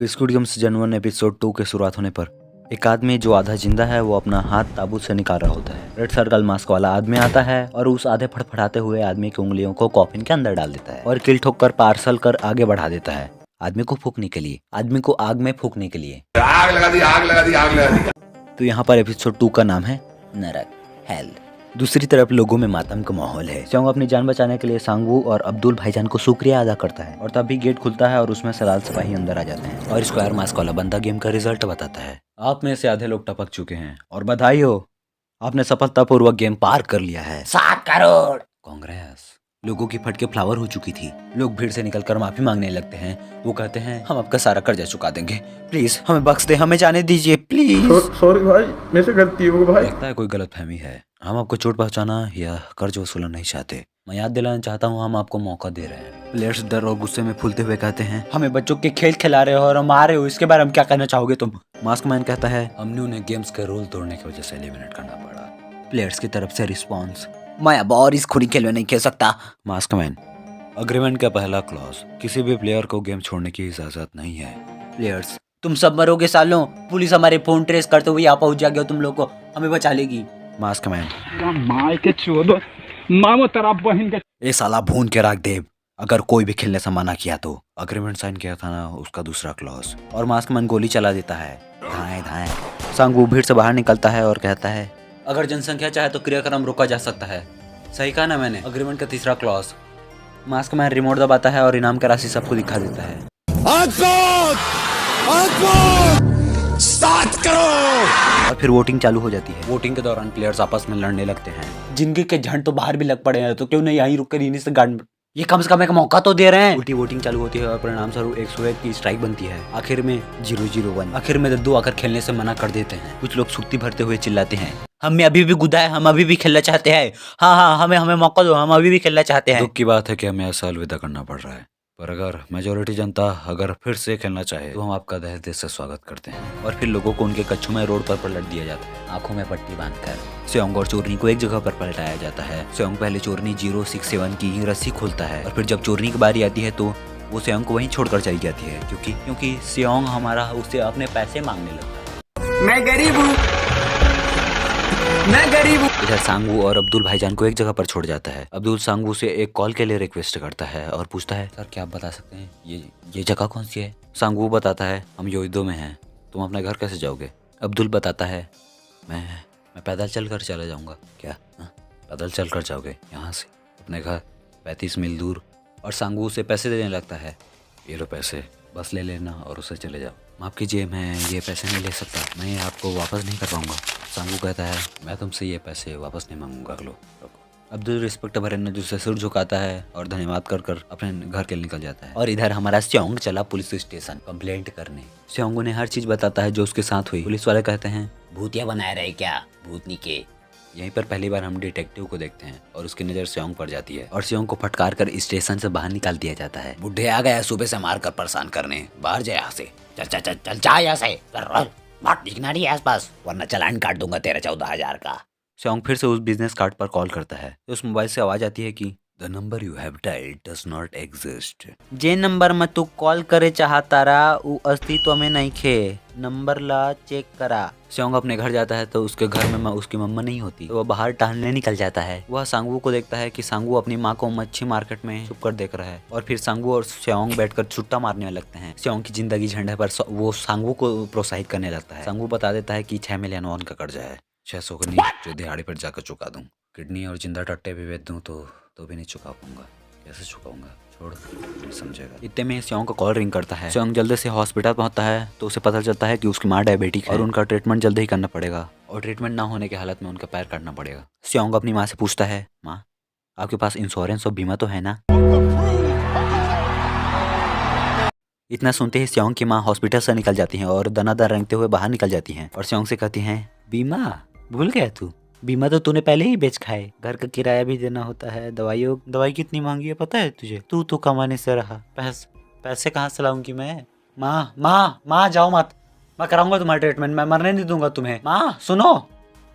Squid game season 1 episode 2 के शुरुआत होने पर एक आदमी जो आधा जिंदा है वो अपना हाथ ताबूत से निकाल रहा होता है। रेड सर्कल मास्क वाला आदमी आता है और उस आधे फड़फड़ाते हुए आदमी की उंगलियों को कॉफिन के अंदर डाल देता है और किल ठोक कर पार्सल कर आगे बढ़ा देता है आदमी को फूकने के लिए, आदमी को आग में फूकने के लिए। आग लगा दी, आग लगा दी, आग लगा दी। तो यहाँ पर एपिसोड 2 का नाम है नरक, हेल। दूसरी तरफ लोगों में मातम का माहौल है। स्योंग अपनी जान बचाने के लिए सांगवू और अब्दुल भाईजान को शुक्रिया अदा करता है और तभी गेट खुलता है और उसमें सलाल सिपाही अंदर आ जाते हैं और स्क्वायर मास्क वाला बंदा गेम का रिजल्ट बताता है। आप में से आधे लोग टपक चुके हैं और बधाई हो, आपने सफलतापूर्वक गेम पार कर लिया है। 7 करोड़। कांग्रेस। लोगों की फटके फ्लावर हो चुकी थी। लोग भीड़ से निकलकर माफी मांगने लगते हैं। वो कहते हैं हम आपका सारा कर्जा चुका देंगे, प्लीज हमें बख्श दे, हमें जाने दीजिए प्लीज। सॉरी भाई, मेरे से गलती हो गई भाई। लगता है कोई गलतफहमी है। हम आपको चोट पहुंचाना या कर्ज वसूलना नहीं चाहते। मैं याद दिलाना चाहता हूँ हम आपको मौका दे रहे हैं। प्लेयर्स डर और गुस्से में फूलते हुए कहते हैं हमें बच्चों के खेल खिला रहे हो और मार रहे हो, इसके बारे में क्या कहना चाहोगे तुम? मास्क मैन कहता है हमने उन्हें गेम्स के रूल तोड़ने की वजह से एलिमिनेट करना पड़ा। प्लेयर्स की तरफ से रिस्पॉन्स मैं अब और इस खुरी खेल में नहीं खेल सकता। मास्क मैन अग्रीमेंट का पहला क्लॉज, किसी भी प्लेयर को गेम छोड़ने की इजाजत नहीं है। प्लेयर्स तुम सब मरोगे सालों, पुलिस हमारे फोन ट्रेस करते हुए यहाँ पहुंच जाएगी और तुम लोग को हमें बचा लेगी। मास्क मैन माय के चोदो मामो तेरा बहन के ए साला भून के राख देव, अगर कोई भी खेलने से मना किया तो अग्रीमेंट साइन किया था ना उसका दूसरा क्लॉज। और मास्क मैन गोली चला देता है। धाएं धाएं। सांगू भीड़ से बाहर निकलता है और कहता है अगर जनसंख्या चाहे तो क्रियाक्रम रोका जा सकता है। सही कहा ना मैंने? अग्रीमेंट का तीसरा क्लॉज। मास्क मैन रिमोट दबाता है और इनाम का राशि सबको दिखा देता है। 7 करोड़। और फिर वोटिंग चालू हो जाती है। वोटिंग के दौरान प्लेयर्स आपस में लड़ने लगते हैं। जिंदगी के झंड तो बाहर भी लग पड़े हैं, तो क्यों नहीं यहीं रुक कर इन्हीं से गार्ड, ये कम से कम एक मौका तो दे रहे हैं। उल्टी वोटिंग चालू होती है और परिणाम स्वरूप 101 की स्ट्राइक बनती है। आखिर में 001। आखिर में दद्दू आकर खेलने से मना कर देते हैं। कुछ लोग सुक्ति भरते हुए चिल्लाते हैं हमें अभी भी गुदा है, हम अभी भी खेलना चाहते हैं। हाँ हाँ, हमें मौका दो, हम अभी भी खेलना चाहते हैं। दुख की बात है कि हमें ऐसा अलविदा करना पड़ रहा है, पर अगर मेजोरिटी जनता अगर फिर से खेलना चाहे तो हम आपका तहे दिल से स्वागत करते हैं। और फिर लोगों को उनके कच्छों में रोड पर पलट दिया जाता है, आंखों में पट्टी बांधकर। स्योंग और चोरनी को एक जगह पर पलटाया जाता है। स्योंग पहले चोरनी 067 की रस्सी खोलता है और फिर जब चोरनी की बारी आती है तो वो स्योंग को वहीं छोड़कर चली जाती है, क्योंकि स्योंग हमारा उससे अपने पैसे मांगने लगता है। मैं गरीब हूँ, मैं गरीब हूँ। इधर सांगू और अब्दुल भाईजान को एक जगह पर छोड़ जाता है। अब्दुल सांगू से एक कॉल के लिए रिक्वेस्ट करता है और पूछता है सर क्या आप बता सकते हैं ये जगह कौन सी है? सांगू बताता है हम योइदो में हैं, तुम अपने घर कैसे जाओगे? अब्दुल बताता है मैं पैदल चल कर चला जाऊंगा। क्या? पैदल चल कर जाओगे यहाँ से अपने घर 35 मील दूर? और सांगू उसे पैसे देने लगता है, ये लो पैसे, बस ले लेना और उसे चले जाओ। माफ कीजिए, मैं ये पैसे नहीं ले सकता, मैं आपको वापस नहीं कर पाऊंगा। सांगू कहता है मैं तुमसे ये पैसे वापस नहीं मांगूंगा, लो रखो। अब्दुल रिस्पेक्ट भरे नजर से सिर झुकाता है और धन्यवाद कर अपने घर के लिए निकल जाता है। और इधर हमारा स्योंग चला पुलिस स्टेशन कंप्लेंट करने। स्योंग ने हर चीज बताता है जो उसके साथ हुई। पुलिस वाले कहते हैं भूतिया बनाए रहे क्या, भूतनी के। यहीं पर पहली बार हम डिटेक्टिव को देखते हैं और उसकी नज़र स्योंग पर जाती है और स्योंग को फटकार कर स्टेशन से बाहर निकाल दिया जाता है। बुढ़े आ गया सुबह से मार कर परेशान करने, बाहर जा यहाँ से, चल चल चल चल जा यहाँ से, मत दिखना नहीं आसपास वरना चालान काट दूंगा तेरा 14,000 का। स्योंग फिर से उस बिजनेस कार्ड पर कॉल करता है तो उस मोबाइल से आवाज आती है कि the number you have dialled does not exist. J number में तू कॉल करे चाहता रहा वो अस्तित्व में नहीं खे, नंबर ला चेक करा। स्योंग अपने घर जाता है तो उसके घर में उसकी मम्मा नहीं होती, तो वह बाहर टहलने निकल जाता है। वह सांगू को देखता है कि सांगू अपनी माँ को मच्छी मार्केट में छुप कर देख रहा है और फिर सांगू और स्योंग बैठकर छुट्टा मारने लगते हैं। स्योंग की जिंदगी झंडे पर वो सांगू को प्रोत्साहित करने लगता है। सांगू बता देता है कि 6 मिलियन वॉन का कर्जा है, 600 का नहीं जो दिहाड़ी पर जाकर चुका दूं। किडनी और जिंदा टट्टे भी बेच दूं तो भी नहीं चुका पाऊंगा, कैसे चुकाऊंगा, छोड़ समझेगा। इतने में स्योंग का कॉल रिंग करता है। स्योंग जल्दी से हॉस्पिटल पहुंचता है तो उसे पता चलता है कि उसकी माँ डायबिटिक है और उनका ट्रीटमेंट जल्दी ही करना पड़ेगा और ट्रीटमेंट ना होने की हालत में उनका पैर काटना पड़ेगा। स्योंग अपनी माँ से पूछता है माँ आपके पास इंश्योरेंस और बीमा तो है ना? इतना सुनते ही स्योंग की माँ हॉस्पिटल से निकल जाती हैं और दनादन रेंगते हुए बाहर निकल जाती हैं और स्योंग से कहती हैं बीमा भूल गया तू, बीमा तो तूने पहले ही बेच खाए, घर का किराया भी देना होता है, दवाई कितनी महंगी है पता है तुझे? तू तो कमाने से रहा, पैसे कहाँ से लाऊंगी मैं? माँ जाओ मत, मैं कराऊंगा तुम्हारा ट्रीटमेंट, मैं मरने नहीं दूंगा तुम्हें। माँ सुनो,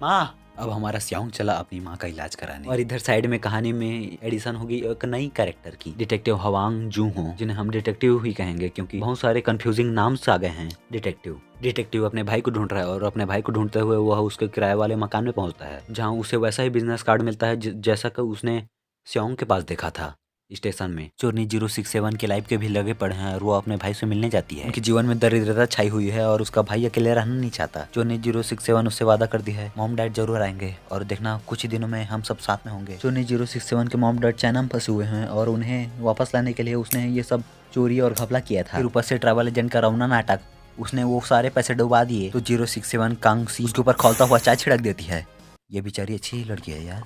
माँ अब हमारा स्योंग चला अपनी माँ का इलाज कराने। और इधर साइड में कहानी में एडिशन होगी एक नई कैरेक्टर की, डिटेक्टिव हवांग जू हो, जिन्हें हम डिटेक्टिव ही कहेंगे क्योंकि बहुत सारे कंफ्यूजिंग नाम से आ गए हैं। डिटेक्टिव अपने भाई को ढूंढ रहा है और अपने भाई को ढूंढते हुए वह उसके किराए वाले मकान में पहुंचता है, जहां उसे वैसा ही बिजनेस कार्ड मिलता है जैसा कि उसने स्योंग के पास देखा था स्टेशन में। चोरनी 067 के लाइफ के भी लगे पड़े हैं और वो अपने भाई से मिलने जाती है। उनके जीवन में दरिद्रता छाई हुई है और उसका भाई अकेले रहना नहीं चाहता। चोरनी 067 उससे वादा करती है मॉम डैड जरूर आएंगे और देखना कुछ ही दिनों में हम सब साथ में होंगे। चोरनी 067 के मॉम डैड चाइना में फंसे हुए हैं और उन्हें वापस लाने के लिए उसने ये सब चोरी और घपला किया था। फिर ऊपर से ट्रैवल एजेंट का रौना नाटक, उसने वो सारे पैसे डुबा दिए। तो 067 कांगसी उसके ऊपर खौलता हुआ चाय छिड़क देती है। ये बेचारी अच्छी लड़की है यार।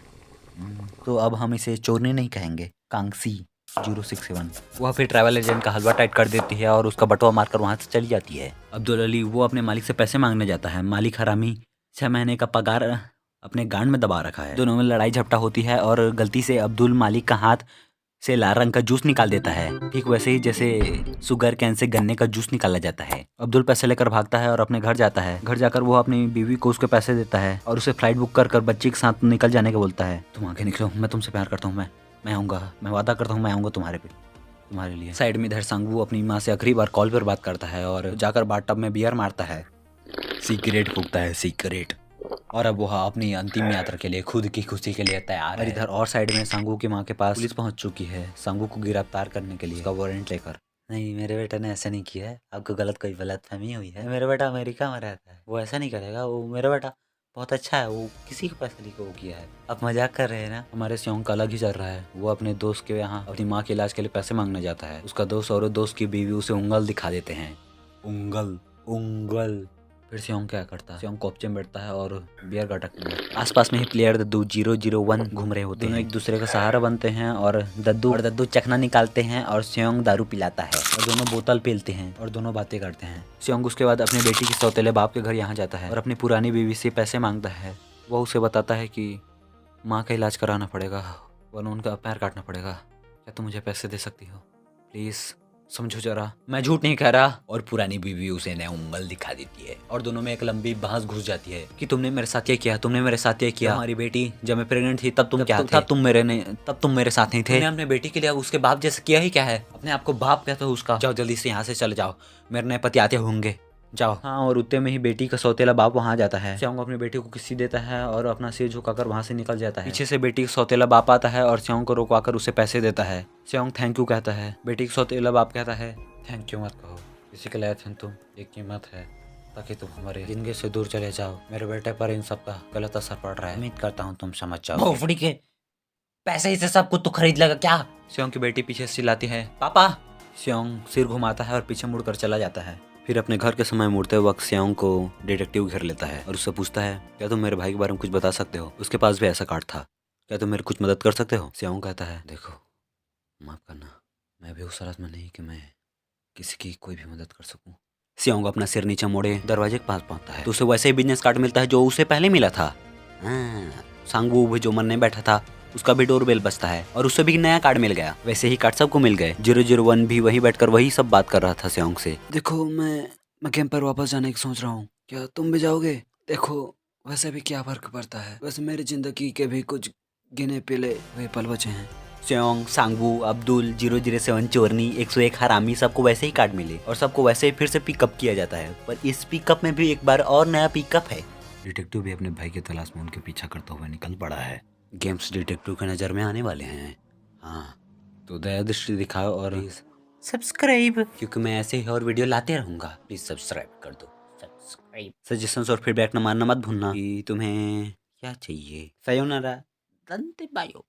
तो अब हम इसे चोरनी नहीं कहेंगे, कांगसी 067। वह फिर ट्रैवल एजेंट का हलवा टाइट कर देती है और उसका बटुआ मारकर वहां से चली जाती है। अब्दुल अली वो अपने मालिक से पैसे मांगने जाता है। मालिक हरामी 6 महीने का पगार अपने गांड में दबा रखा है। दोनों में लड़ाई झपटा होती है और गलती से अब्दुल मालिक का हाथ से लाल रंग का जूस निकाल देता है, ठीक वैसे ही जैसे शुगर कैन से गन्ने का जूस निकाला जाता है। अब्दुल पैसे लेकर भागता है और अपने घर जाता है। घर जाकर वो अपनी बीवी को उसके पैसे देता है और उसे फ्लाइट बुक कर बच्ची के साथ निकल जाने का बोलता है। तुम आगे निकलो, मैं तुमसे प्यार करता हूँ, मैं आऊँगा, मैं वादा करता हूँ मैं आऊँगा तुम्हारे लिए। साइड में इधर सांगवू अपनी माँ से आखिरी बार कॉल पर बात करता है और जाकर बाथटब में बियर मारता है, सिगरेट फूकता है सिगरेट। और अब वह अपनी अंतिम यात्रा के लिए खुद की खुशी के लिए तैयार है। इधर और साइड में सांगू की माँ के पास पुलिस पहुंच चुकी है सांगू को गिरफ्तार करने के लिए उसका वारंट लेकर। नहीं, मेरे बेटा ने ऐसा नहीं किया है, आपको गलत कोई गलतफहमी हुई है। मेरा बेटा अमेरिका में रहता है, वो ऐसा नहीं करेगा, वो मेरा बेटा बहुत अच्छा है, वो किसी के पैसे लेकर वो किया है। आप मजाक कर रहे हैं ना। हमारे स्योंग का अलग ही चल रहा है। वो अपने दोस्त के यहाँ अपनी माँ के इलाज के लिए पैसे मांगने जाता है। उसका दोस्त और दोस्त की बीवी उसे उंगल दिखा देते हैं, उंगल। फिर स्योंग क्या करता है, स्योंग कोपचे में बैठता है और बियर का ढक्कन। आसपास में ही प्लेयर दद्दू 001 घूम रहे होते हैं। एक दूसरे का सहारा बनते हैं और दद्दू चखना निकालते हैं और स्योंग दारू पिलाता है और दोनों बोतल पीलते हैं और दोनों बातें करते हैं। स्योंग उसके बाद अपनी बेटी के सौतेले बाप के घर यहाँ जाता है और अपनी पुरानी बीवी से पैसे मांगता है। वो उसे बताता है कि माँ का इलाज कराना पड़ेगा वरना उनका पैर काटना पड़ेगा। क्या तुम मुझे पैसे दे सकती हो प्लीज, समझो जरा, मैं झूठ नहीं कह रहा। और पुरानी बीवी उसे नया उंगल दिखा देती है और दोनों में एक लंबी बहस घुस जाती है कि तुमने मेरे साथ ये किया, तुमने मेरे साथ ये किया। हमारी बेटी जब मैं प्रेग्नेंट थी तब तुम क्या थे? तब तुम मेरे साथ नहीं थे। तुमने अपने बेटी के लिए उसके बाप जैसे किया ही क्या है? अपने आप को बाप कहते हो उसका? जाओ जल्दी से यहाँ से चले जाओ, मेरे नए पति आते होंगे, जाओ। हाँ, और उतने में ही बेटी का सौतेला बाप वहाँ जाता है। स्योंग अपनी बेटी को किसी देता है और अपना सिर झुकाकर वहाँ से निकल जाता है। पीछे से बेटी का सौतेला बाप आता है और स्योंग को रोकवाकर उसे पैसे देता है। स्योंग थैंक यू कहता है। बेटी का सौतेला बाप कहता है थैंक यू मत कहो, किसी के लायक तुम, एक कीमत है ताकि तुम हमारे जिंदगी से दूर चले जाओ। मेरे बेटे पर इन सब का गलत असर पड़ रहा है, उम्मीद करता हूँ तुम समझ जाओ। भोफड़ी के पैसे से सब कुछ तो खरीद लेगा क्या? स्योंग की बेटी पीछे से चिल्लाती है पापा। स्योंग सिर घुमाता है और पीछे मुड़कर चला जाता है। फिर अपने घर के समय मुड़ते वक्त स्योंग को डिटेक्टिव घेर लेता है और उससे पूछता है क्या तुम मेरे भाई के बारे में कुछ बता सकते हो? उसके पास भी ऐसा कार्ड था, क्या तुम मेरी कुछ मदद कर सकते हो? स्योंग कहता है देखो माफ करना, मैं भी उस हालत में नहीं कि मैं किसी की कोई भी मदद कर सकूं। स्योंग अपना सिर नीचे मोड़े दरवाजे के पास पहुंचता है तो उसे वैसे ही बिजनेस कार्ड मिलता है जो उसे पहले मिला था। सांगू भी जो मरने बैठा था उसका भी डोरबेल बजता है और उसे भी नया कार्ड मिल गया। वैसे ही कार्ड सबको मिल गए। 001 भी वही बैठकर वही सब बात कर रहा था स्योंग से। देखो मैं कैंप पर वापस जाने की सोच रहा हूँ, क्या तुम भी जाओगे? देखो वैसे भी क्या फर्क पड़ता है, वैसे मेरी जिंदगी के भी कुछ गिने पिले हुए पल बचे हैं। स्योंग, सांगवू, अब्दुल, 007, चोरनी, 101 हरामी सबको वैसे ही कार्ड मिले और सबको वैसे ही फिर से पिकअप किया जाता है। पर इस पिकअप में भी एक बार और नया पिकअप है। डिटेक्टिव भी अपने भाई की तलाश में उनके पीछा करता हुआ निकल पड़ा है। गेम्स डिटेक्टिव के नज़र में आने वाले हैं। हाँ, तो दया दृष्टि दिखाओ और सब्सक्राइब, क्योंकि मैं ऐसे ही और वीडियो लाते रहूँगा। प्लीज़ सब्सक्राइब कर दो। सब्सक्राइब। सजेशंस और फीडबैक न मारना मत भूलना कि तुम्हें क्या चाहिए। सायोनारा, दंते बायो।